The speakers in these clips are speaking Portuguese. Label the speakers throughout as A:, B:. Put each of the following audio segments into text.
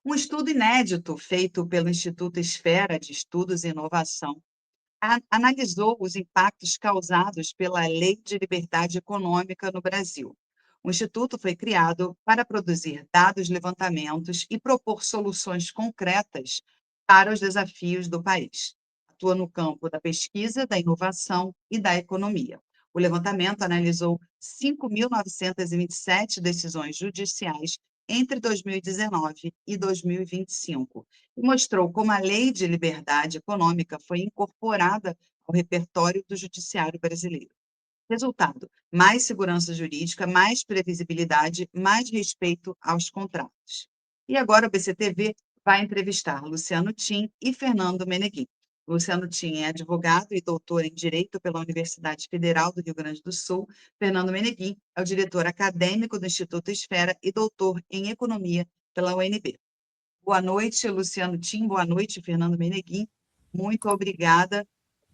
A: Um estudo inédito feito pelo Instituto Esfera de Estudos e Inovação analisou os impactos causados pela Lei de Liberdade Econômica no Brasil. O Instituto foi criado para produzir dados, levantamentos e propor soluções concretas para os desafios do país. Atua no campo da pesquisa, da inovação e da economia. O levantamento analisou 5.927 decisões judiciais entre 2019 e 2025 e mostrou como a Lei de Liberdade Econômica foi incorporada ao repertório do judiciário brasileiro. Resultado: mais segurança jurídica, mais previsibilidade, mais respeito aos contratos. E agora o BCTV vai entrevistar Luciano Tim e Fernando Meneguin. Luciano Tim é advogado e doutor em Direito pela Universidade Federal do Rio Grande do Sul. Fernando Meneguin é o diretor acadêmico do Instituto Esfera e doutor em Economia pela UNB. Boa noite, Luciano Tim. Boa noite, Fernando Meneguin. Muito obrigada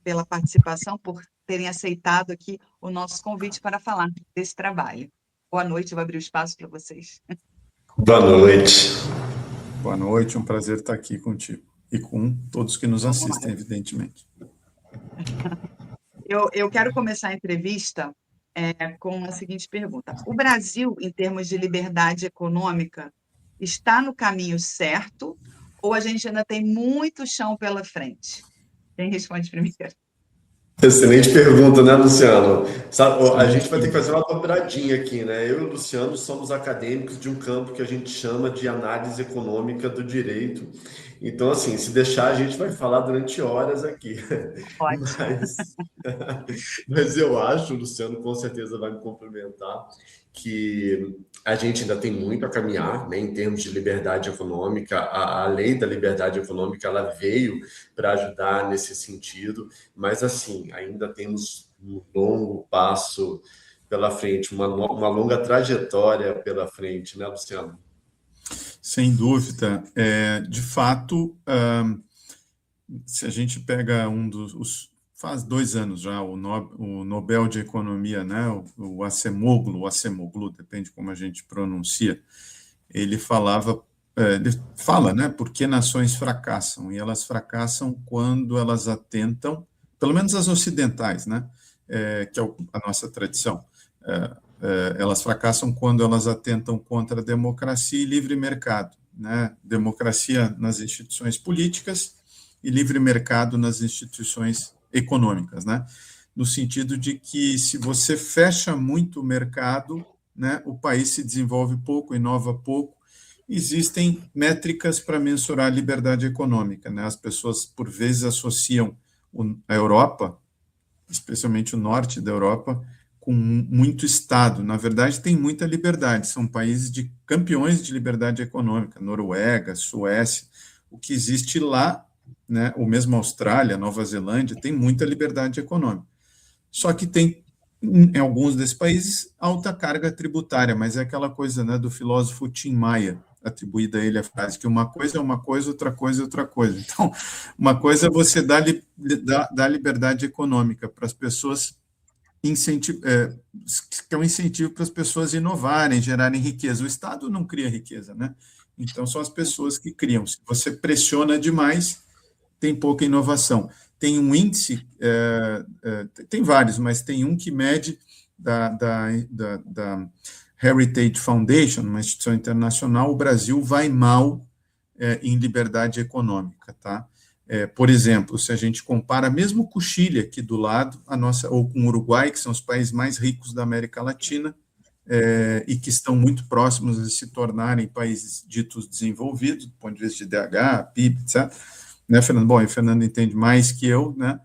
A: pela participação, por terem aceitado aqui o nosso convite para falar desse trabalho. Boa noite, eu vou abrir o espaço para vocês.
B: Boa noite.
C: Boa noite, um prazer estar aqui contigo e com todos que nos assistem, evidentemente.
A: Eu quero começar a entrevista com a seguinte pergunta. O Brasil, em termos de liberdade econômica, está no caminho certo ou a gente ainda tem muito chão pela frente? Quem responde primeiro?
B: Excelente pergunta, né, Luciano? A gente vai ter que fazer uma dobradinha aqui, né? Eu e o Luciano somos acadêmicos de um campo que a gente chama de análise econômica do direito. Então, assim, se deixar, a gente vai falar durante horas aqui. Mas eu acho, o Luciano com certeza vai me complementar, que a gente ainda tem muito a caminhar, né, em termos de liberdade econômica. A lei da liberdade econômica ela veio para ajudar nesse sentido, mas assim, ainda temos um longo passo pela frente, uma longa trajetória pela frente, né, Luciano?
C: Sem dúvida. De fato, se a gente pega faz 2 anos já, o Nobel de Economia, né, o Acemoglu, depende como a gente pronuncia, ele fala, né, por que nações fracassam, e elas fracassam quando elas atentam, pelo menos as ocidentais, né, que é a nossa tradição, elas fracassam quando elas atentam contra a democracia e livre mercado, né, democracia nas instituições políticas e livre mercado nas instituições econômicas, né? No sentido de que se você fecha muito o mercado, né, o país se desenvolve pouco, inova pouco. Existem métricas para mensurar a liberdade econômica, né? As pessoas, por vezes, associam a Europa, especialmente o norte da Europa, com muito Estado. Na verdade, tem muita liberdade. São países de campeões de liberdade econômica, Noruega, Suécia. O que existe lá, né, ou mesmo Austrália, Nova Zelândia, tem muita liberdade econômica. Só que tem, em alguns desses países, alta carga tributária, mas é aquela coisa, né, do filósofo Tim Maia, atribuída a ele a frase que uma coisa é uma coisa, outra coisa é outra coisa. Então, uma coisa é você dar liberdade econômica para as pessoas, que é um incentivo para as pessoas inovarem, gerarem riqueza. O Estado não cria riqueza, né? Então, são as pessoas que criam. Se você pressiona demais, tem pouca inovação. Tem um índice, tem vários, mas tem um que mede da Heritage Foundation, uma instituição internacional, o Brasil vai mal em liberdade econômica, tá? Por exemplo, se a gente compara, mesmo com o Chile aqui do lado, ou com o Uruguai, que são os países mais ricos da América Latina, e que estão muito próximos de se tornarem países ditos desenvolvidos, do ponto de vista de DH, PIB, etc., né, Fernando? Bom, e o Fernando entende mais que eu, né,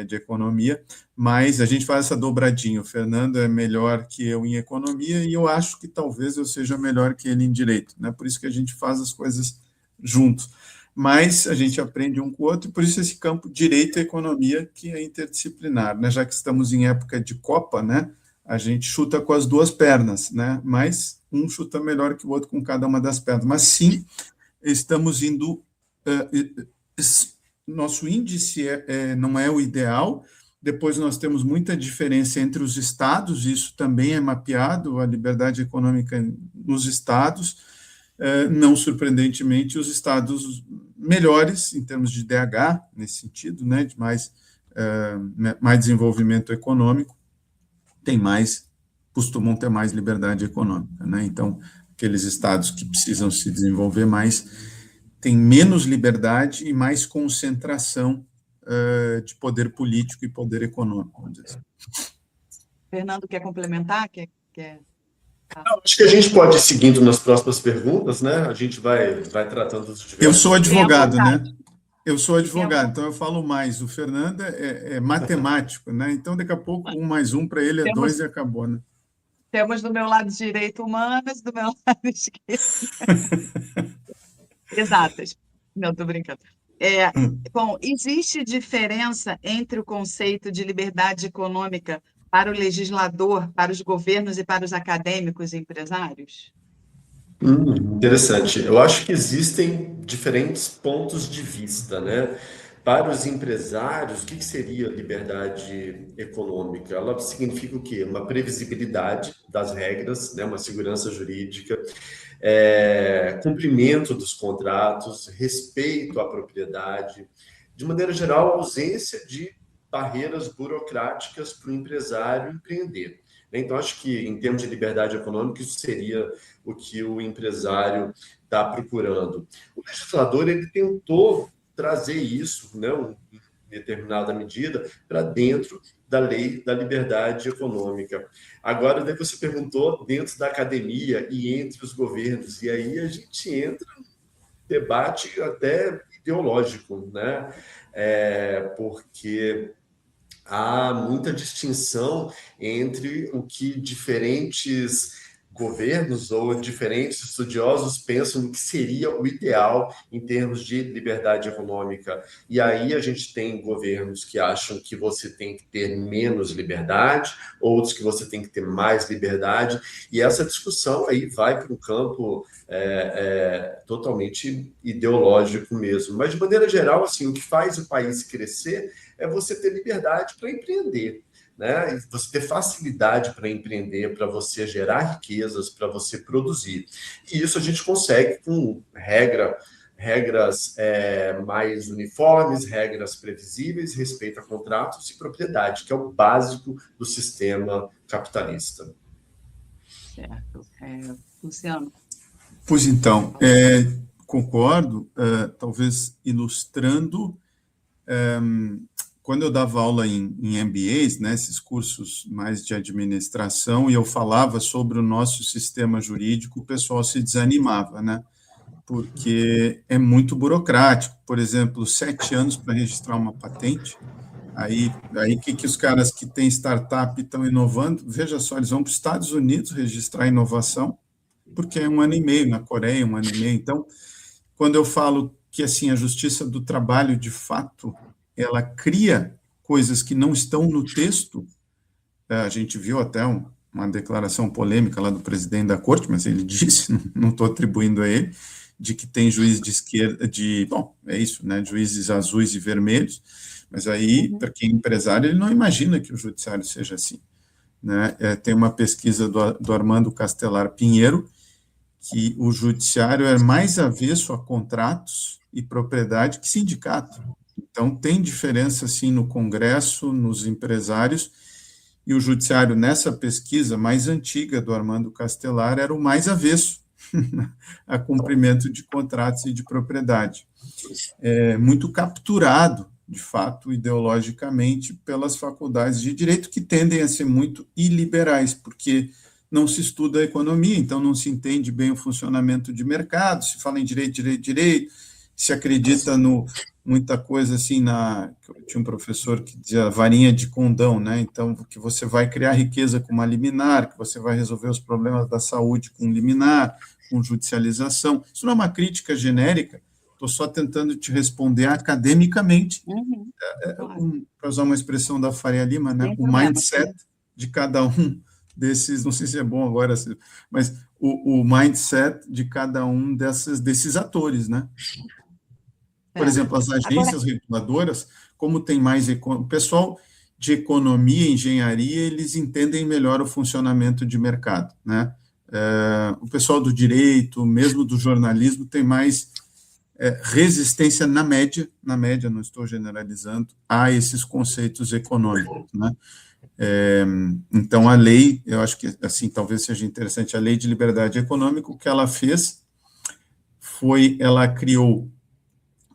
C: de economia, mas a gente faz essa dobradinha. O Fernando é melhor que eu em economia e eu acho que talvez eu seja melhor que ele em direito, né? Por isso que a gente faz as coisas juntos. Mas a gente aprende um com o outro, e por isso esse campo direito e economia que é interdisciplinar, né? Já que estamos em época de Copa, né? A gente chuta com as duas pernas, né? Mas um chuta melhor que o outro com cada uma das pernas. Mas sim, estamos indo... nosso índice não é o ideal. Depois nós temos muita diferença entre os estados, isso também é mapeado, a liberdade econômica nos estados. não surpreendentemente, os estados melhores em termos de DH, nesse sentido, né, de mais desenvolvimento econômico, costumam ter mais liberdade econômica, né? Então, aqueles estados que precisam se desenvolver mais têm menos liberdade e mais concentração de poder político e poder econômico, vamos dizer assim.
A: Fernando, quer complementar?
B: Acho que a gente pode ir seguindo nas próximas perguntas, né? A gente vai tratando dos diversos...
C: Eu sou advogado,
A: Tenha
C: né? Eu sou advogado, então eu falo mais. O Fernando é matemático, né? Então, daqui a pouco, 1 mais 1 para ele é 2 e acabou, né?
A: Temos do meu lado direito humanas, do meu lado esquerdo. Exatas. Não, estou brincando. Bom, existe diferença entre o conceito de liberdade econômica para o legislador, para os governos e para os acadêmicos e empresários?
B: Interessante. Eu acho que existem diferentes pontos de vista, né? Para os empresários, o que seria liberdade econômica? Ela significa o quê? Uma previsibilidade das regras, né? Uma segurança jurídica, cumprimento dos contratos, respeito à propriedade, de maneira geral, ausência de barreiras burocráticas para o empresário empreender. Então, acho que, em termos de liberdade econômica, isso seria o que o empresário está procurando. O legislador ele tentou trazer isso, né, em determinada medida, para dentro da lei da liberdade econômica. Agora, daí você perguntou dentro da academia e entre os governos, e aí a gente entra num debate até ideológico, né? Porque há muita distinção entre o que diferentes governos ou diferentes estudiosos pensam que seria o ideal em termos de liberdade econômica. E aí a gente tem governos que acham que você tem que ter menos liberdade, outros que você tem que ter mais liberdade, e essa discussão aí vai para um campo totalmente ideológico mesmo. Mas, de maneira geral, assim, o que faz o país crescer é você ter liberdade para empreender, né? Você ter facilidade para empreender, para você gerar riquezas, para você produzir. E isso a gente consegue com regras mais uniformes, regras previsíveis, respeito a contratos e propriedade, que é o básico do sistema capitalista.
A: Certo. Luciano?
C: Pois então, concordo, talvez ilustrando... Quando eu dava aula em MBAs, né, esses cursos mais de administração, e eu falava sobre o nosso sistema jurídico, o pessoal se desanimava, né, porque é muito burocrático. Por exemplo, 7 anos para registrar uma patente, aí que os caras que têm startup estão inovando, veja só, eles vão para os Estados Unidos registrar inovação, porque é 1 ano e meio, na Coreia, 1 ano e meio. Então, quando eu falo que, assim, a justiça do trabalho, de fato, ela cria coisas que não estão no texto. A gente viu até uma declaração polêmica lá do presidente da corte, mas ele disse, não estou atribuindo a ele, de que tem juiz de esquerda, bom, é isso, né, juízes azuis e vermelhos, mas aí, para quem é empresário, ele não imagina que o judiciário seja assim, né? Tem uma pesquisa do Armando Castelar Pinheiro, que o judiciário é mais avesso a contratos e propriedade que sindicato. Então, tem diferença, sim, no Congresso, nos empresários, e o judiciário, nessa pesquisa mais antiga do Armando Castelar, era o mais avesso a cumprimento de contratos e de propriedade. Muito capturado, de fato, ideologicamente, pelas faculdades de direito, que tendem a ser muito iliberais, porque não se estuda a economia, então não se entende bem o funcionamento de mercado, se fala em direito, se acredita muita coisa assim, tinha um professor que dizia varinha de condão, né? Então, que você vai criar riqueza com uma liminar, que você vai resolver os problemas da saúde com liminar, com judicialização. Isso não é uma crítica genérica, estou só tentando te responder academicamente, para usar uma expressão da Faria Lima, né? O mindset de cada um desses, não sei se é bom agora, mas o mindset de cada um desses atores, né? Por exemplo, as agências reguladoras, como tem mais... O pessoal de economia e engenharia, eles entendem melhor o funcionamento de mercado, né? o pessoal do direito, mesmo do jornalismo, tem mais resistência na média, não estou generalizando, a esses conceitos econômicos, né? Então, a lei, eu acho que, assim, talvez seja interessante, a Lei de Liberdade Econômica, o que ela fez foi, ela criou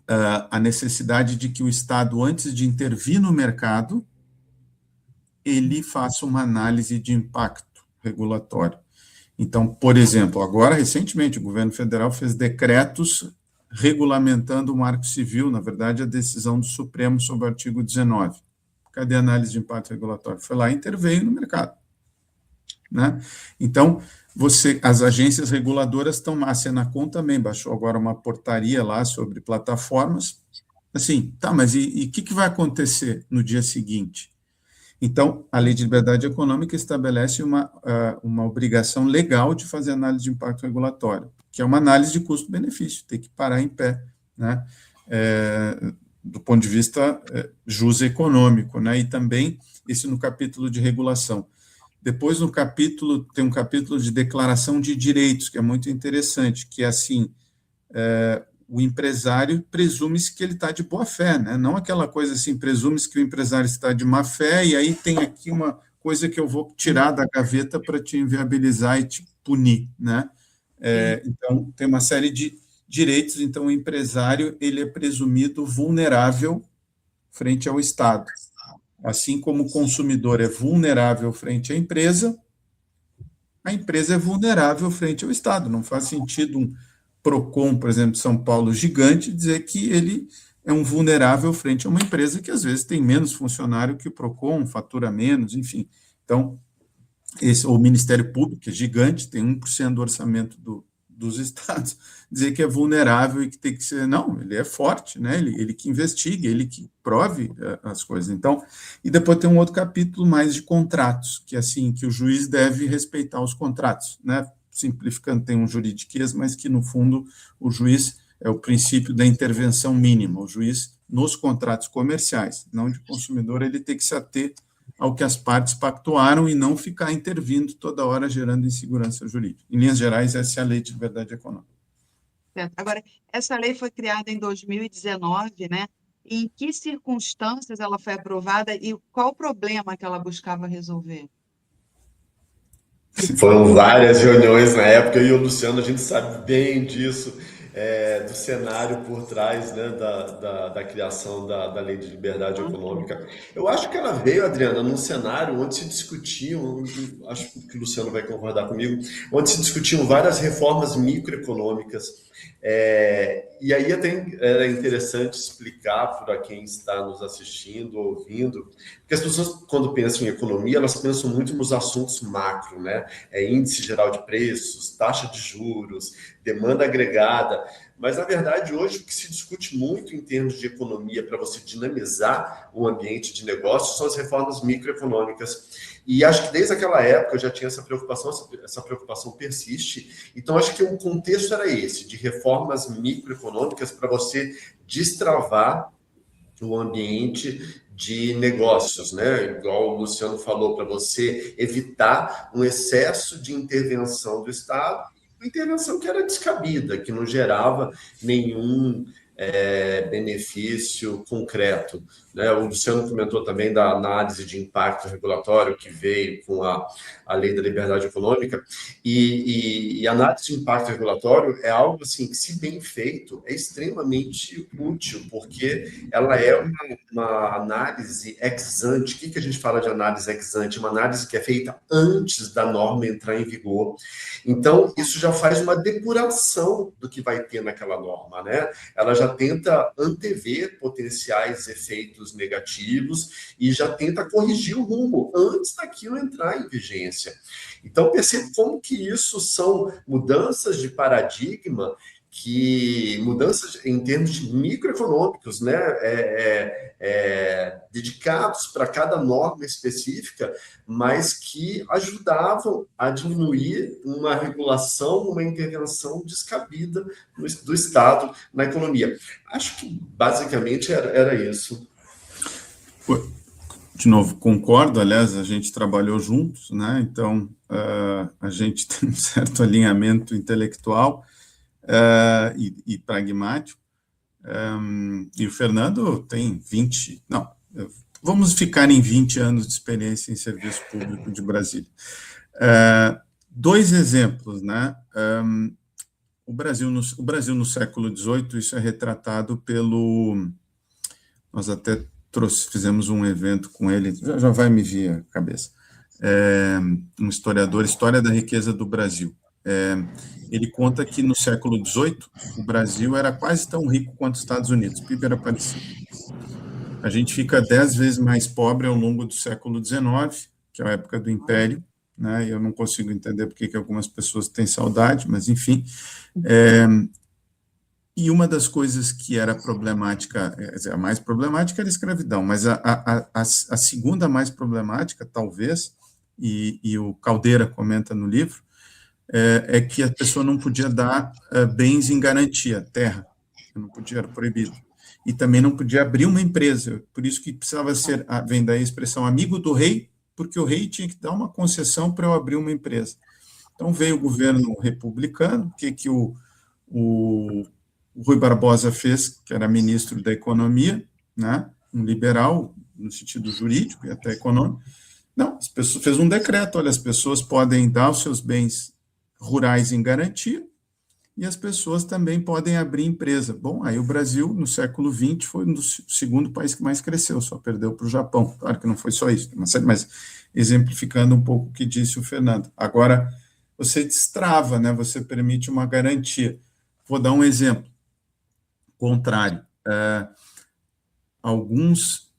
C: a necessidade de que o Estado, antes de intervir no mercado, ele faça uma análise de impacto regulatório. Então, por exemplo, agora, recentemente, o governo federal fez decretos regulamentando o Marco Civil, na verdade, a decisão do Supremo sobre o artigo 19. Cadê a análise de impacto regulatório? Foi lá e interveio no mercado, né? Então, as agências reguladoras estão lá, a Senacom também baixou agora uma portaria lá sobre plataformas. Assim, tá, mas e o que vai acontecer no dia seguinte? Então, a Lei de Liberdade Econômica estabelece uma obrigação legal de fazer análise de impacto regulatório, que é uma análise de custo-benefício, tem que parar em pé, né? Do ponto de vista jus econômico, né? E também isso no capítulo de regulação. Depois, tem um capítulo de declaração de direitos, que é muito interessante, que é assim, o empresário presume-se que ele está de boa fé, né? Não aquela coisa assim, presume-se que o empresário está de má fé, e aí tem aqui uma coisa que eu vou tirar da gaveta para te inviabilizar e te punir, né? Então, tem uma série de direitos, então o empresário ele é presumido vulnerável frente ao Estado. Assim como o consumidor é vulnerável frente à empresa, a empresa é vulnerável frente ao Estado. Não faz sentido um PROCON, por exemplo, de São Paulo, gigante, dizer que ele é um vulnerável frente a uma empresa que, às vezes, tem menos funcionário que o PROCON, fatura menos, enfim. Então, o Ministério Público, que é gigante, tem 1% do orçamento dos estados, dizer que é vulnerável e que tem que ser... Não, ele é forte, né? Ele que investigue, ele que prove as coisas. Então, e depois tem um outro capítulo mais de contratos, que é assim, que o juiz deve respeitar os contratos, né? Simplificando, tem um juridiquês, mas que, no fundo, o juiz é o princípio da intervenção mínima. O juiz, nos contratos comerciais, não de consumidor, ele tem que se ater ao que as partes pactuaram e não ficar intervindo toda hora, gerando insegurança jurídica. Em linhas gerais, essa é a Lei de Liberdade Econômica.
A: Certo. Agora, essa lei foi criada em 2019, né? Em que circunstâncias ela foi aprovada e qual o problema que ela buscava resolver?
B: Foram várias reuniões na época, e o Luciano, a gente sabe bem disso, do cenário por trás, né, da criação da Lei de Liberdade Econômica. Eu acho que ela veio, Adriana, num cenário onde se discutiam, acho que o Luciano vai concordar comigo, onde se discutiam várias reformas microeconômicas. E aí até era interessante explicar para quem está nos assistindo, ouvindo, porque as pessoas, quando pensam em economia, elas pensam muito nos assuntos macro, né? Índice geral de preços, taxa de juros, demanda agregada. Mas, na verdade, hoje o que se discute muito em termos de economia para você dinamizar o ambiente de negócios são as reformas microeconômicas. E acho que desde aquela época eu já tinha essa preocupação persiste. Então, acho que o contexto era esse, de reformas microeconômicas para você destravar o ambiente de negócios, né? Igual o Luciano falou, para você evitar um excesso de intervenção do Estado, uma intervenção que era descabida, que não gerava nenhum benefício concreto, né? O Luciano comentou também da análise de impacto regulatório que veio com a Lei da Liberdade Econômica, e análise de impacto regulatório é algo assim que, se bem feito, é extremamente útil, porque ela é uma análise ex ante. O que a gente fala de análise ex ante? Uma análise que é feita antes da norma entrar em vigor. Então, isso já faz uma depuração do que vai ter naquela norma, né? Ela já tenta antever potenciais efeitos negativos e já tenta corrigir o rumo antes daquilo entrar em vigência. Então, percebe como que isso são mudanças de paradigma, mudanças em termos de microeconômicos, né? Dedicados para cada norma específica, mas que ajudavam a diminuir uma regulação, uma intervenção descabida do Estado na economia. Acho que basicamente era isso.
C: De novo, concordo, aliás, a gente trabalhou juntos, né? Então, a gente tem um certo alinhamento intelectual e pragmático. E o Fernando tem 20, não, vamos ficar em 20 anos de experiência em serviço público de Brasília. Dois exemplos, né? O Brasil no século XVIII, isso é retratado pelo... Nós até fizemos um evento com ele, já vai me vir a cabeça, um historiador, História da Riqueza do Brasil. Ele conta que no século XVIII, o Brasil era quase tão rico quanto os Estados Unidos, o PIB era parecido. A gente fica 10 vezes mais pobre ao longo do século XIX, que é a época do Império, né? Eu não consigo entender porque que algumas pessoas têm saudade, mas enfim. E uma das coisas que era problemática, a mais problemática era a escravidão, mas a segunda mais problemática, talvez, e o Caldeira comenta no livro, é que a pessoa não podia dar bens em garantia, terra, não podia, era proibido. E também não podia abrir uma empresa, por isso que precisava ser, vem daí a expressão amigo do rei, porque o rei tinha que dar uma concessão para eu abrir uma empresa. Então veio o governo republicano, que o Rui Barbosa fez, que era ministro da Economia, né, um liberal, no sentido jurídico e até econômico. Não, as pessoas, fez um decreto, olha, as pessoas podem dar os seus bens rurais em garantia e as pessoas também podem abrir empresa. Bom, aí o Brasil, no século XX, foi o segundo país que mais cresceu, só perdeu para o Japão. Claro que não foi só isso, mas exemplificando um pouco o que disse o Fernando. Agora, você destrava, né, você permite uma garantia. Vou dar um exemplo contrário. Alguns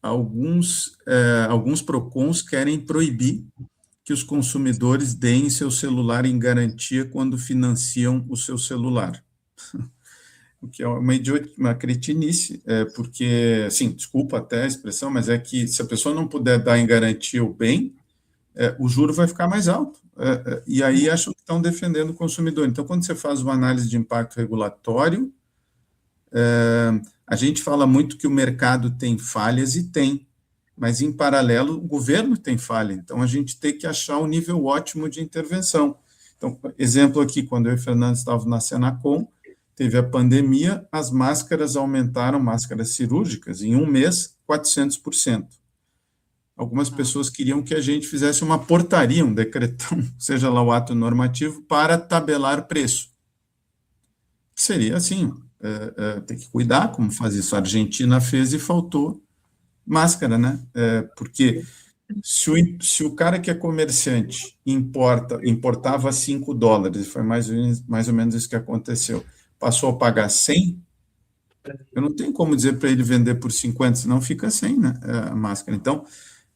C: PROCONs querem proibir que os consumidores deem seu celular em garantia quando financiam o seu celular. O que é uma cretinice, porque, assim, desculpa até a expressão, mas é que se a pessoa não puder dar em garantia o bem, o juro vai ficar mais alto. E aí acham que estão defendendo o consumidor. Então, quando você faz uma análise de impacto regulatório, a gente fala muito que o mercado tem falhas e tem, mas, em paralelo, o governo tem falha. Então, a gente tem que achar um nível ótimo de intervenção. Então, exemplo aqui, quando eu e o Fernando estávamos na Senacom, teve a pandemia, as máscaras aumentaram, máscaras cirúrgicas, em um mês, 400%. Algumas pessoas queriam que a gente fizesse uma portaria, um decretão, seja lá o ato normativo, para tabelar preço. Seria assim, tem que cuidar como faz isso. A Argentina fez e faltou máscara, né? Porque se o cara que é comerciante importava $5, e foi mais ou menos isso que aconteceu, passou a pagar 100, eu não tenho como dizer para ele vender por 50, senão fica sem, né, a máscara. Então,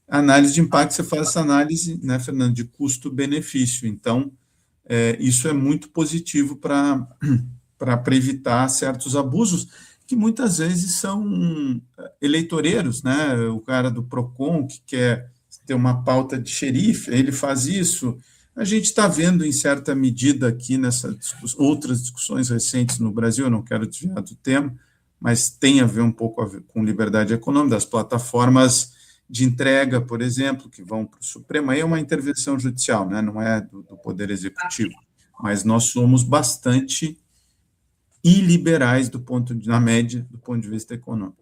C: a análise de impacto, você faz essa análise, né, Fernando, de custo-benefício. Então, isso é muito positivo para evitar certos abusos, que muitas vezes são eleitoreiros, né? O cara do PROCON que quer ter uma pauta de xerife, ele faz isso. A gente está vendo, em certa medida, aqui nessas outras discussões recentes no Brasil, eu não quero desviar do tema, mas tem a ver um pouco com liberdade econômica, das plataformas de entrega, por exemplo, que vão para o Supremo. Aí é uma intervenção judicial, né? Não é do Poder Executivo, mas nós somos bastante iliberais na média, do ponto de vista econômico.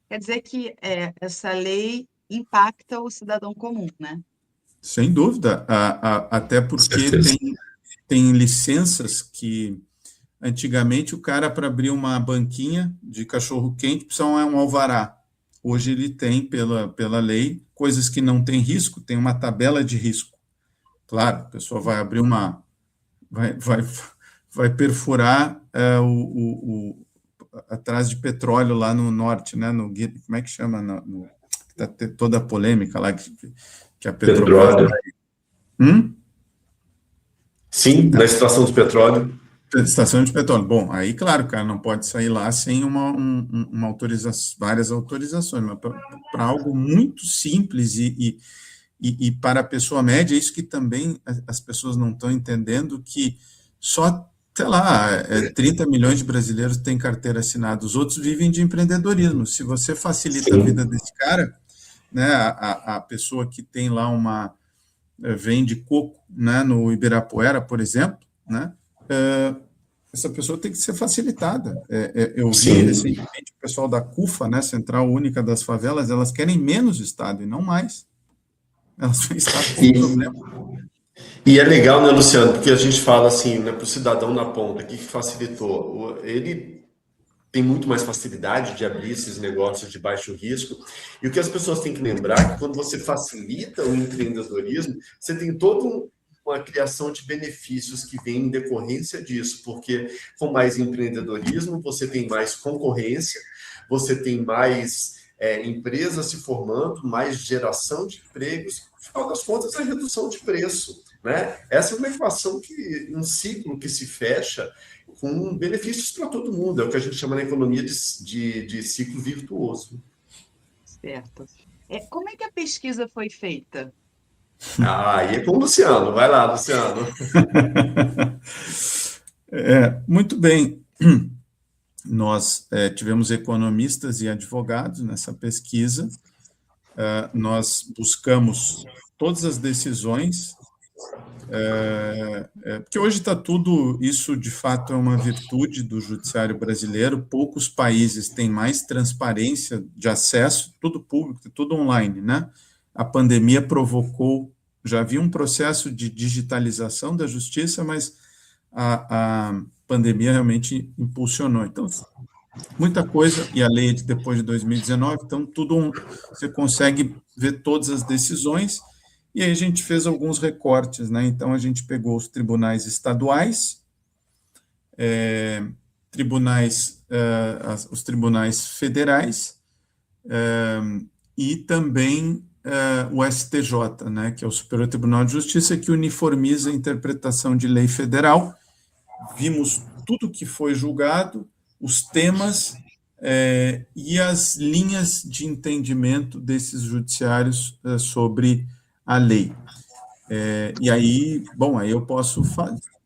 A: Quer dizer que essa lei impacta o cidadão comum, né?
C: Sem dúvida, até porque tem licenças que, antigamente, o cara, para abrir uma banquinha de cachorro-quente, precisava um alvará. Hoje ele tem, pela lei, coisas que não tem risco, tem uma tabela de risco. Claro, a pessoa vai abrir vai perfurar atrás de petróleo lá no norte, né? Como é que chama? Tá toda a polêmica lá que a Petrobras...
B: Sim, na estação de petróleo.
C: Estação de petróleo. Bom, aí, claro, cara, não pode sair lá sem uma autorização, várias autorizações, mas para algo muito simples e para a pessoa média, isso que também as pessoas não estão entendendo, que só, sei lá, 30 milhões de brasileiros têm carteira assinada, os outros vivem de empreendedorismo. Se você facilita a vida desse cara, né, a pessoa que tem lá vende coco, né, no Ibirapuera, por exemplo, né, essa pessoa tem que ser facilitada. Eu vi recentemente o pessoal da CUFA, né, Central Única das Favelas, elas querem menos Estado e não mais. Elas vão estar com problema.
B: E é legal, né, Luciano, porque a gente fala assim, né, para o cidadão na ponta, que facilitou. Ele tem muito mais facilidade de abrir esses negócios de baixo risco. E o que as pessoas têm que lembrar é que quando você facilita o empreendedorismo, você tem toda uma criação de benefícios que vem em decorrência disso, porque com mais empreendedorismo, você tem mais concorrência, você tem mais empresas se formando, mais geração de empregos, no final das contas, a redução de preço. Né? Essa é uma equação, um ciclo que se fecha com benefícios para todo mundo. É o que a gente chama na economia de ciclo virtuoso.
A: Certo. Como é que a pesquisa foi feita?
B: Aí é com o Luciano. Vai lá, Luciano.
C: Muito bem. Nós tivemos economistas e advogados nessa pesquisa. Nós buscamos todas as decisões, porque hoje está tudo, isso de fato é uma virtude do judiciário brasileiro, poucos países têm mais transparência de acesso, tudo público, tudo online, né? A pandemia provocou, já havia um processo de digitalização da justiça, mas a pandemia realmente impulsionou. Então, muita coisa, e a lei depois de 2019, então você consegue ver todas as decisões, e aí a gente fez alguns recortes, né? Então a gente pegou os tribunais estaduais, os tribunais federais, e também o STJ, né? Que é o Superior Tribunal de Justiça, que uniformiza a interpretação de lei federal. Vimos tudo que foi julgado, os temas e as linhas de entendimento desses judiciários sobre a lei. E aí, bom, aí eu posso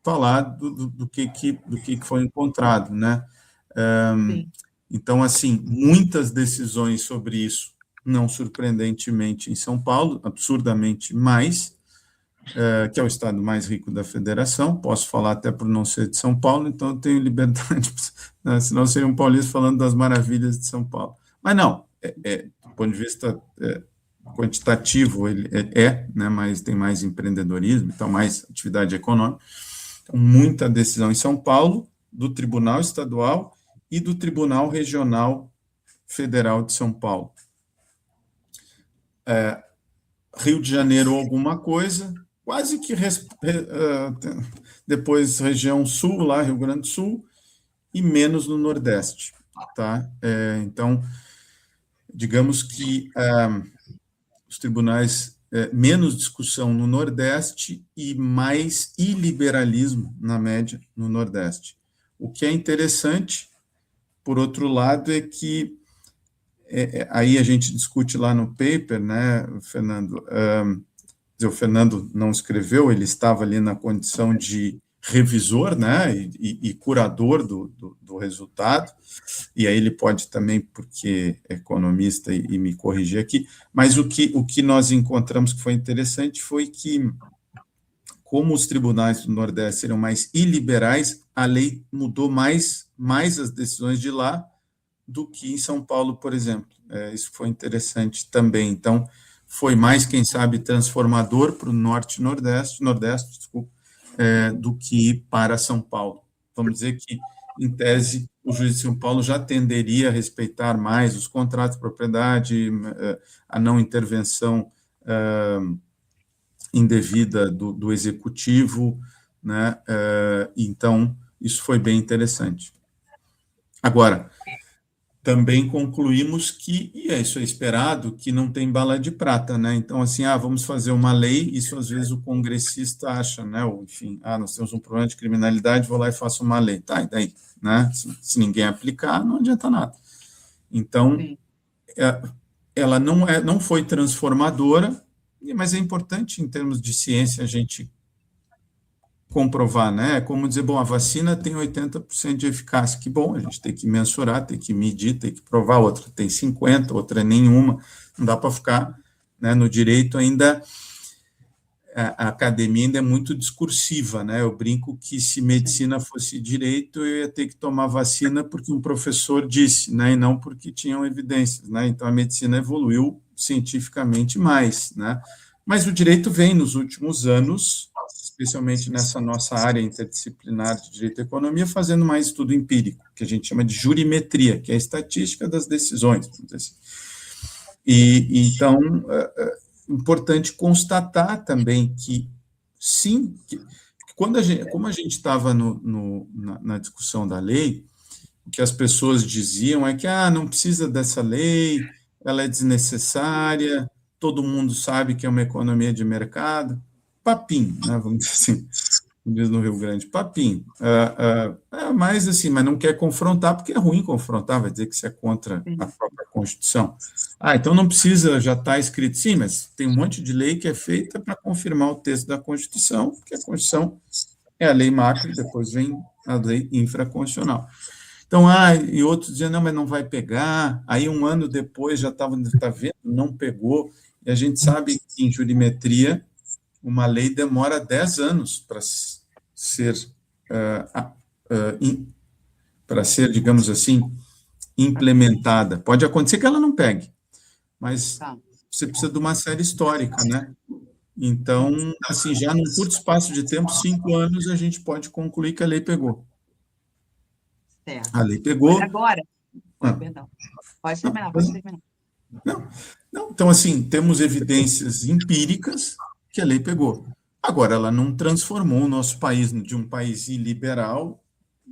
C: falar do que foi encontrado, né? Então, assim, muitas decisões sobre isso, não surpreendentemente, em São Paulo, absurdamente mais, que é o estado mais rico da federação, posso falar até por não ser de São Paulo, então eu tenho liberdade, né, senão eu seria um paulista falando das maravilhas de São Paulo. Mas não, do ponto de vista quantitativo, ele né, mas tem mais empreendedorismo, então mais atividade econômica. Então, muita decisão em São Paulo, do Tribunal Estadual e do Tribunal Regional Federal de São Paulo. Rio de Janeiro, alguma coisa, quase que depois região sul, lá, Rio Grande do Sul, e menos no Nordeste, tá? Então, digamos que os tribunais, menos discussão no Nordeste e mais iliberalismo, na média, no Nordeste. O que é interessante, por outro lado, é que aí a gente discute lá no paper, né, Fernando? O Fernando não escreveu, ele estava ali na condição de revisor, né, e curador do resultado, e aí ele pode também, porque é economista, e me corrigir aqui, mas o que nós encontramos que foi interessante foi que, como os tribunais do Nordeste seriam mais iliberais, a lei mudou mais as decisões de lá do que em São Paulo, por exemplo. Isso foi interessante também. Então, foi mais, quem sabe, transformador para o Nordeste, desculpa, do que para São Paulo. Vamos dizer que, em tese, o juiz de São Paulo já tenderia a respeitar mais os contratos de propriedade, a não intervenção indevida do executivo, né? Então, isso foi bem interessante. Agora, também concluímos que, e isso é esperado, que não tem bala de prata, né? Então, assim, vamos fazer uma lei, isso às vezes o congressista acha, né? Ou, enfim, nós temos um problema de criminalidade, vou lá e faço uma lei. Tá, e daí? Né? Se ninguém aplicar, não adianta nada. Então, ela não foi transformadora, mas é importante, em termos de ciência, a gente comprovar, né? É como dizer, bom, a vacina tem 80% de eficácia, que bom, a gente tem que mensurar, tem que medir, tem que provar, outra tem 50%, outra nenhuma, não dá para ficar, né, no direito ainda, a academia ainda é muito discursiva, né? Eu brinco que se medicina fosse direito, eu ia ter que tomar vacina porque um professor disse, né? E não porque tinham evidências, né? Então a medicina evoluiu cientificamente mais, né? Mas o direito vem nos últimos anos, especialmente nessa nossa área interdisciplinar de direito e economia, fazendo mais estudo empírico, que a gente chama de jurimetria, que é a estatística das decisões, vamos dizer assim. E então importante constatar também que, sim, que quando como a gente estava na discussão da lei, o que as pessoas diziam é que não precisa dessa lei, ela é desnecessária, todo mundo sabe que é uma economia de mercado, papinho, né, vamos dizer assim, diz no Rio Grande, papinho. Mas assim, mas não quer confrontar, porque é ruim confrontar, vai dizer que isso é contra a própria Constituição. Então não precisa, já está escrito, sim, mas tem um monte de lei que é feita para confirmar o texto da Constituição, porque a Constituição é a lei macro, e depois vem a lei infraconstitucional. Então, e outros diziam, não, mas não vai pegar, aí um ano depois já está vendo, não pegou, e a gente sabe que em jurimetria uma lei demora 10 anos para ser, digamos assim, implementada. Pode acontecer que ela não pegue, mas você precisa de uma série histórica, né? Então, assim, já num curto espaço de tempo, 5 anos, a gente pode concluir que a lei pegou.
A: Certo.
C: A lei pegou.
A: Agora, perdão. Pode terminar.
C: Não, então, assim, temos evidências empíricas que a lei pegou. Agora, ela não transformou o nosso país de um país iliberal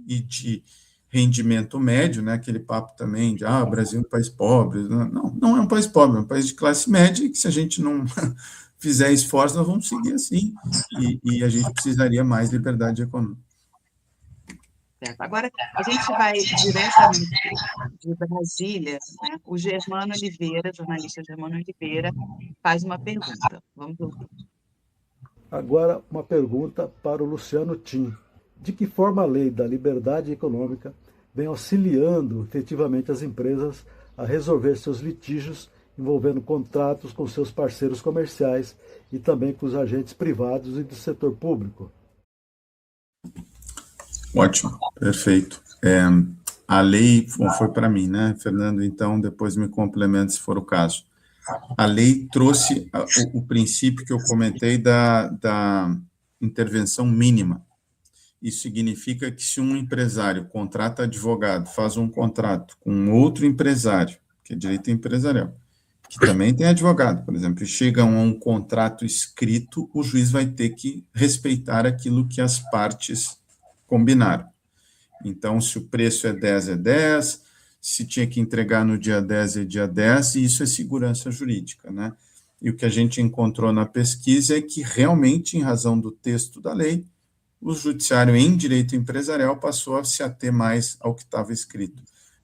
C: e de rendimento médio, né? Aquele papo também de, o Brasil é um país pobre. Não é um país pobre, é um país de classe média, e que se a gente não fizer esforço, nós vamos seguir assim, e a gente precisaria mais liberdade econômica.
A: Certo. Agora, a gente vai diretamente de Brasília, né? O Germano Oliveira, jornalista Germano Oliveira, faz uma pergunta. Vamos ouvir.
D: Agora, uma pergunta para o Luciano Tim. De que forma a lei da liberdade econômica vem auxiliando efetivamente as empresas a resolver seus litígios envolvendo contratos com seus parceiros comerciais e também com os agentes privados e do setor público?
C: Ótimo, perfeito. A lei, foi para mim, né, Fernando? Então, depois me complementa se for o caso. A lei trouxe o princípio que eu comentei da intervenção mínima. Isso significa que se um empresário contrata advogado, faz um contrato com outro empresário, que é direito empresarial, que também tem advogado, por exemplo, e chegam a um contrato escrito, o juiz vai ter que respeitar aquilo que as partes combinaram. Então, se o preço é 10, é 10, se tinha que entregar no dia 10, é dia 10, e isso é segurança jurídica, né? E o que a gente encontrou na pesquisa é que, realmente, em razão do texto da lei, o judiciário em direito empresarial passou a se ater mais ao que estava escrito.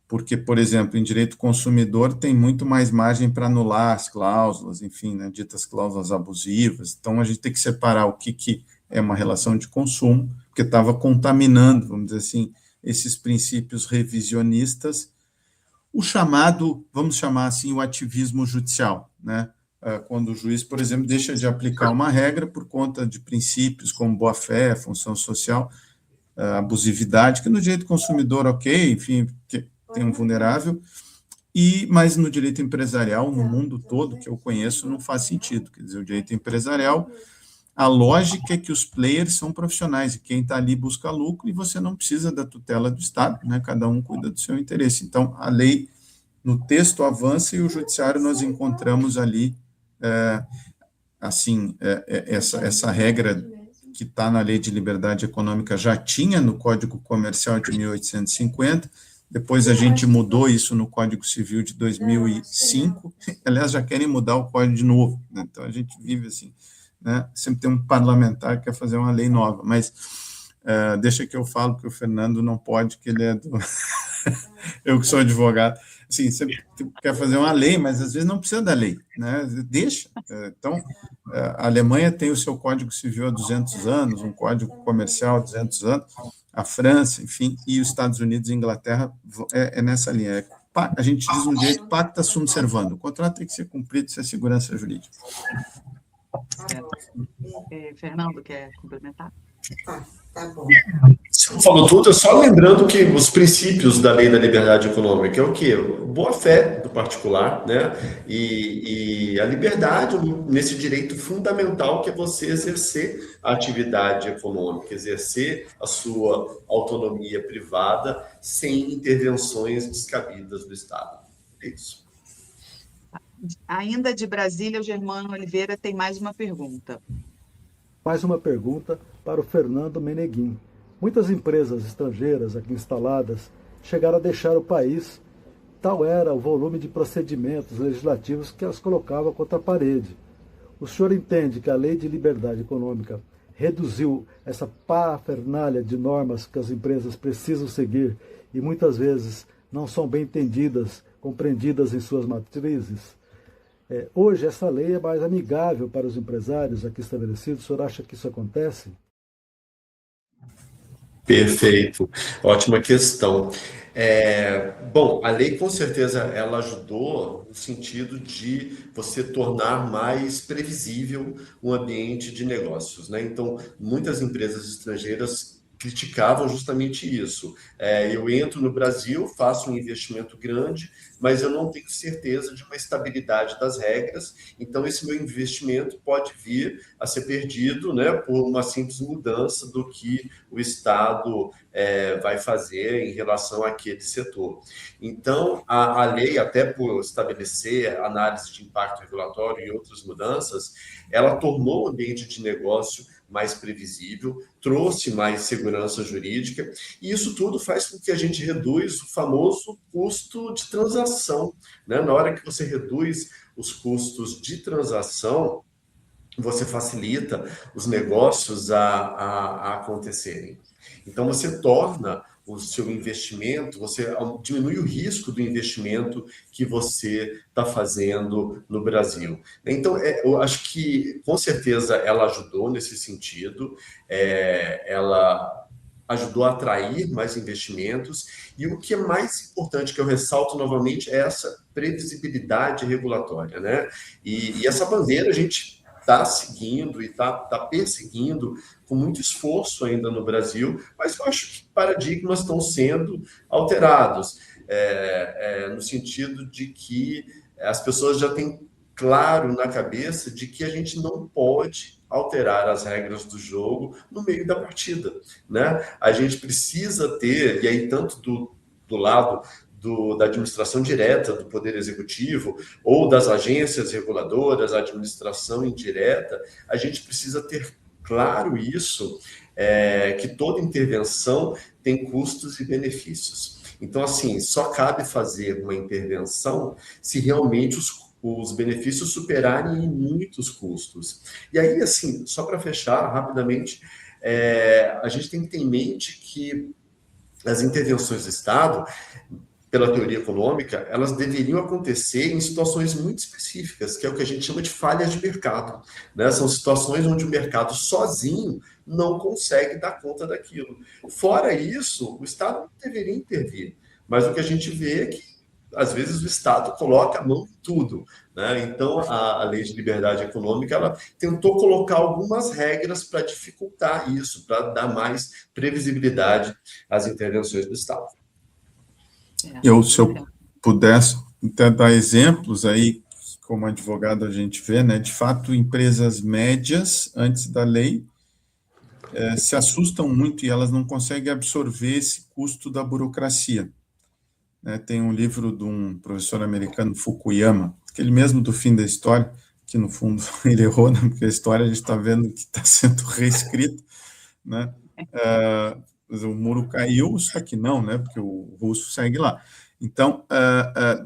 C: Porque, por exemplo, em direito consumidor tem muito mais margem para anular as cláusulas, enfim, né, ditas cláusulas abusivas. Então, a gente tem que separar o que é uma relação de consumo, porque estava contaminando, vamos dizer assim, esses princípios revisionistas, o chamado, vamos chamar assim, o ativismo judicial, né? Quando o juiz, por exemplo, deixa de aplicar uma regra por conta de princípios como boa-fé, função social, abusividade, que no direito consumidor, ok, enfim, tem um vulnerável, mas no direito empresarial, no mundo todo que eu conheço, não faz sentido. Quer dizer, o direito empresarial, a lógica é que os players são profissionais, e quem está ali busca lucro, e você não precisa da tutela do Estado, né? Cada um cuida do seu interesse. Então, a lei, no texto, avança, e o judiciário nós encontramos ali, essa regra que está na Lei de Liberdade Econômica já tinha no Código Comercial de 1850, depois a gente mudou isso no Código Civil de 2005, aliás, já querem mudar o Código de novo, né? Então a gente vive assim, né? Sempre tem um parlamentar que quer fazer uma lei nova, mas deixa que eu falo que o Fernando não pode, que ele é do... eu que sou advogado, assim, você quer fazer uma lei, mas às vezes não precisa da lei, né? Deixa. Então, a Alemanha tem o seu Código Civil há 200 anos, um Código Comercial há 200 anos, a França, enfim, e os Estados Unidos e a Inglaterra é nessa linha. A gente diz no direito, pacta sunt servanda. O contrato tem que ser cumprido, isso é segurança jurídica.
A: Fernando, quer complementar?
E: Tá bom.
B: Você falou tudo, só lembrando que os princípios da lei da liberdade econômica é o quê? Boa-fé do particular, né? E a liberdade nesse direito fundamental que é você exercer a atividade econômica, exercer a sua autonomia privada sem intervenções descabidas do Estado. É isso.
A: Ainda de Brasília, o Germano Oliveira tem mais uma pergunta.
D: Mais uma pergunta para o Fernando Meneguin. Muitas empresas estrangeiras aqui instaladas chegaram a deixar o país, tal era o volume de procedimentos legislativos que as colocava contra a parede. O senhor entende que a Lei de Liberdade Econômica reduziu essa parafernália de normas que as empresas precisam seguir e muitas vezes não são bem entendidas, compreendidas em suas matrizes? Hoje, essa lei é mais amigável para os empresários aqui estabelecidos. O senhor acha que isso acontece?
B: Perfeito, ótima questão. Bom, a lei com certeza ela ajudou no sentido de você tornar mais previsível o ambiente de negócios, né? Então, muitas empresas estrangeiras criticavam justamente isso. Eu entro no Brasil, faço um investimento grande, mas eu não tenho certeza de uma estabilidade das regras, então esse meu investimento pode vir a ser perdido, né, por uma simples mudança do que o Estado vai fazer em relação àquele setor. Então, a lei, até por estabelecer análise de impacto regulatório e outras mudanças, ela tornou o ambiente de negócio mais previsível, trouxe mais segurança jurídica, e isso tudo faz com que a gente reduz o famoso custo de transação, né? Na hora que você reduz os custos de transação, você facilita os negócios a acontecerem. Então, você torna o seu investimento, você diminui o risco do investimento que você está fazendo no Brasil. Então, eu acho que, com certeza, ela ajudou nesse sentido, ela ajudou a atrair mais investimentos, e o que é mais importante, que eu ressalto novamente, é essa previsibilidade regulatória, né? E essa bandeira a gente está seguindo e está perseguindo com muito esforço ainda no Brasil, mas eu acho que paradigmas estão sendo alterados, no sentido de que as pessoas já têm claro na cabeça de que a gente não pode alterar as regras do jogo no meio da partida, né? A gente precisa ter, e aí tanto do lado da administração direta do Poder Executivo ou das agências reguladoras, a administração indireta, a gente precisa ter claro isso, que toda intervenção tem custos e benefícios. Então, assim, só cabe fazer uma intervenção se realmente os benefícios superarem em muitos custos. E aí, assim, só para fechar rapidamente, a gente tem que ter em mente que as intervenções do Estado, pela teoria econômica, elas deveriam acontecer em situações muito específicas, que é o que a gente chama de falhas de mercado, né? São situações onde o mercado sozinho não consegue dar conta daquilo. Fora isso, o Estado não deveria intervir, mas o que a gente vê é que, às vezes, o Estado coloca a mão em tudo, né? Então, a Lei de Liberdade Econômica, ela tentou colocar algumas regras para dificultar isso, para dar mais previsibilidade às intervenções do Estado.
C: Se eu pudesse até dar exemplos aí, como advogado a gente vê, né, de fato, empresas médias, antes da lei, se assustam muito e elas não conseguem absorver esse custo da burocracia. Tem um livro de um professor americano, Fukuyama, aquele mesmo do Fim da História, que no fundo ele errou, né, porque a história a gente está vendo que está sendo reescrita, né? O muro caiu, só que não, né? Porque o russo segue lá. Então,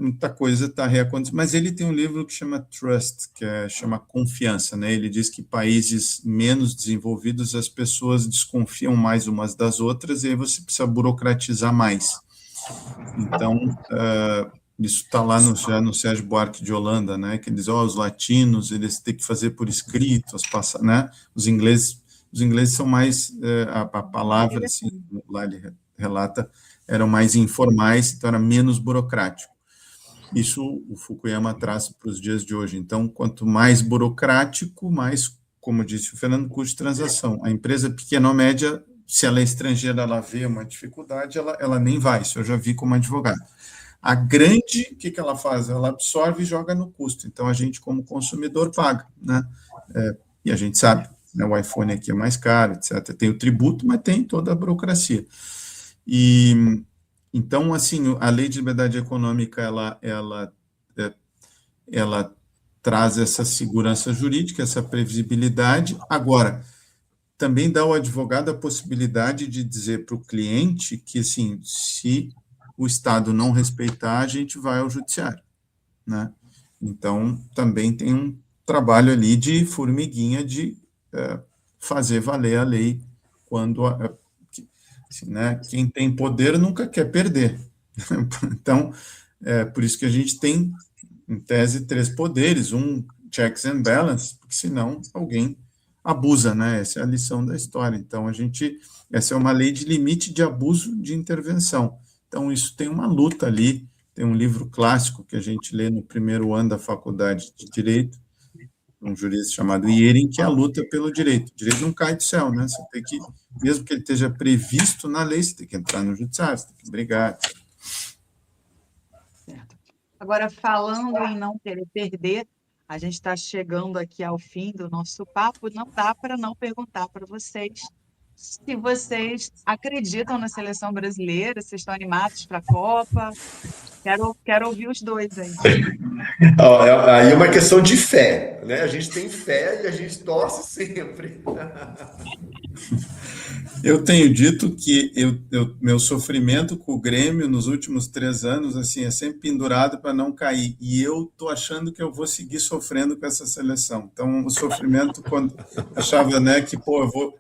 C: muita coisa está reacontecendo. Mas ele tem um livro que chama Trust, chama Confiança, né? Ele diz que países menos desenvolvidos, as pessoas desconfiam mais umas das outras e aí você precisa burocratizar mais. Então, Isso está lá já no Sérgio Buarque de Holanda, né? Que diz, os latinos, eles têm que fazer por escrito, né? Os ingleses são mais, a palavra, assim, lá ele relata, eram mais informais, então era menos burocrático. Isso o Fukuyama traz para os dias de hoje. Então, quanto mais burocrático, mais, como disse o Fernando, custo de transação. A empresa pequena ou média, se ela é estrangeira, ela vê uma dificuldade, ela nem vai. Isso eu já vi como advogado. A grande, o que ela faz? Ela absorve e joga no custo. Então, a gente, como consumidor, paga, né? E a gente sabe, né, o iPhone aqui é mais caro, etc. Tem o tributo, mas tem toda a burocracia. Então, assim, a Lei de Liberdade Econômica, ela traz essa segurança jurídica, essa previsibilidade. Agora, também dá ao advogado a possibilidade de dizer para o cliente que, assim, se o Estado não respeitar, a gente vai ao judiciário, né? Então, também tem um trabalho ali de formiguinha de fazer valer a lei quando, assim, né, quem tem poder nunca quer perder. Então, por isso que a gente tem, em tese, 3 poderes, checks and balances, porque senão alguém abusa, né? Essa é a lição da história. Então, essa é uma lei de limite de abuso de intervenção. Então, isso tem uma luta ali, tem um livro clássico que a gente lê no primeiro ano da faculdade de Direito, um jurista chamado Iering, que é a luta pelo direito. O direito não cai do céu, né? Você tem que, mesmo que ele esteja previsto na lei, você tem que entrar no judiciário, você tem que brigar.
A: Certo. Agora, falando em não querer perder, a gente está chegando aqui ao fim do nosso papo, não dá para não perguntar para vocês se vocês acreditam na seleção brasileira, se estão animados para a Copa. Quero ouvir os dois aí.
B: Aí é uma questão de fé, né? A gente tem fé e a gente torce sempre.
C: Eu tenho dito que meu sofrimento com o Grêmio nos últimos 3 anos, assim, é sempre pendurado para não cair. E eu estou achando que eu vou seguir sofrendo com essa seleção. Então, o sofrimento, quando achava, né, que, eu vou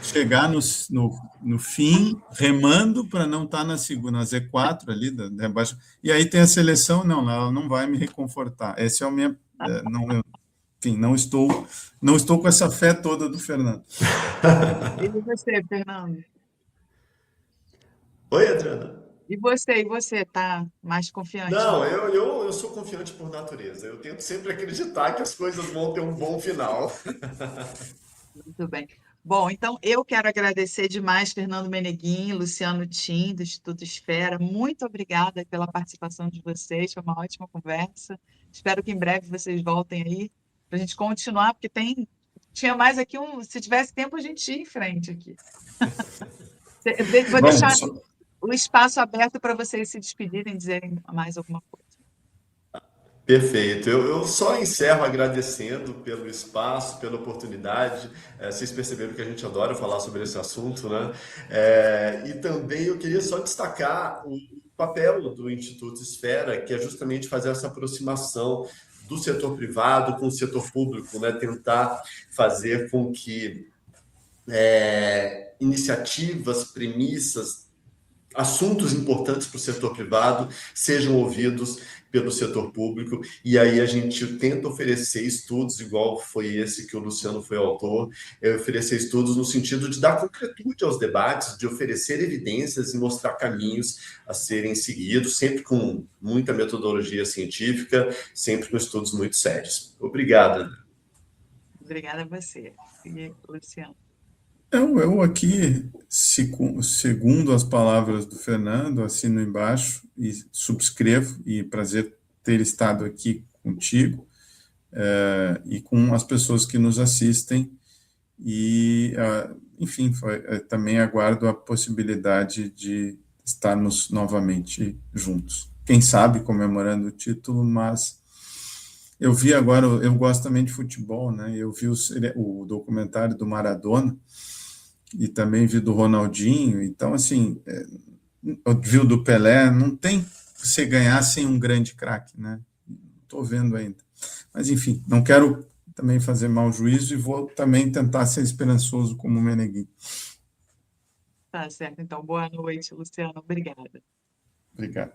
C: chegar no fim, remando para não estar na Z4 ali, da baixo. E aí tem a seleção, não, ela não vai me reconfortar. Esse é o meu... Enfim, não estou com essa fé toda do Fernando.
A: E você, Fernando?
B: Oi, Adriana.
A: E você, está mais confiante?
B: Não, eu sou confiante por natureza. Eu tento sempre acreditar que as coisas vão ter um bom final.
A: Muito bem. Bom, então eu quero agradecer demais Fernando Meneguin, Luciano Tim, do Instituto Esfera. Muito obrigada pela participação de vocês, foi uma ótima conversa. Espero que em breve vocês voltem aí para a gente continuar, porque tinha mais aqui se tivesse tempo a gente ia em frente aqui. Vou deixar o espaço aberto para vocês se despedirem, dizerem mais alguma coisa.
B: Perfeito. Eu só encerro agradecendo pelo espaço, pela oportunidade. Vocês perceberam que a gente adora falar sobre esse assunto, né? E também eu queria só destacar o papel do Instituto Esfera, que é justamente fazer essa aproximação do setor privado com o setor público, né? Tentar fazer com que iniciativas, premissas, assuntos importantes para o setor privado sejam ouvidos pelo setor público, e aí a gente tenta oferecer estudos, igual foi esse que o Luciano foi autor, oferecer estudos no sentido de dar concretude aos debates, de oferecer evidências e mostrar caminhos a serem seguidos, sempre com muita metodologia científica, sempre com estudos muito sérios. Obrigado.
A: Obrigada a você. E Luciano?
C: Eu aqui, segundo as palavras do Fernando, assino embaixo e subscrevo, e prazer ter estado aqui contigo e com as pessoas que nos assistem, e, enfim, também aguardo a possibilidade de estarmos novamente juntos. Quem sabe comemorando o título, mas eu vi agora, eu gosto também de futebol, né? Eu vi o documentário do Maradona, e também vi do Ronaldinho, então, assim, eu vi o do Pelé, não tem você ganhar sem um grande craque, né? Estou vendo ainda. Mas, enfim, não quero também fazer mau juízo e vou também tentar ser esperançoso como o Meneguin.
A: Tá certo, então, boa noite, Luciano, obrigada.
C: Obrigado.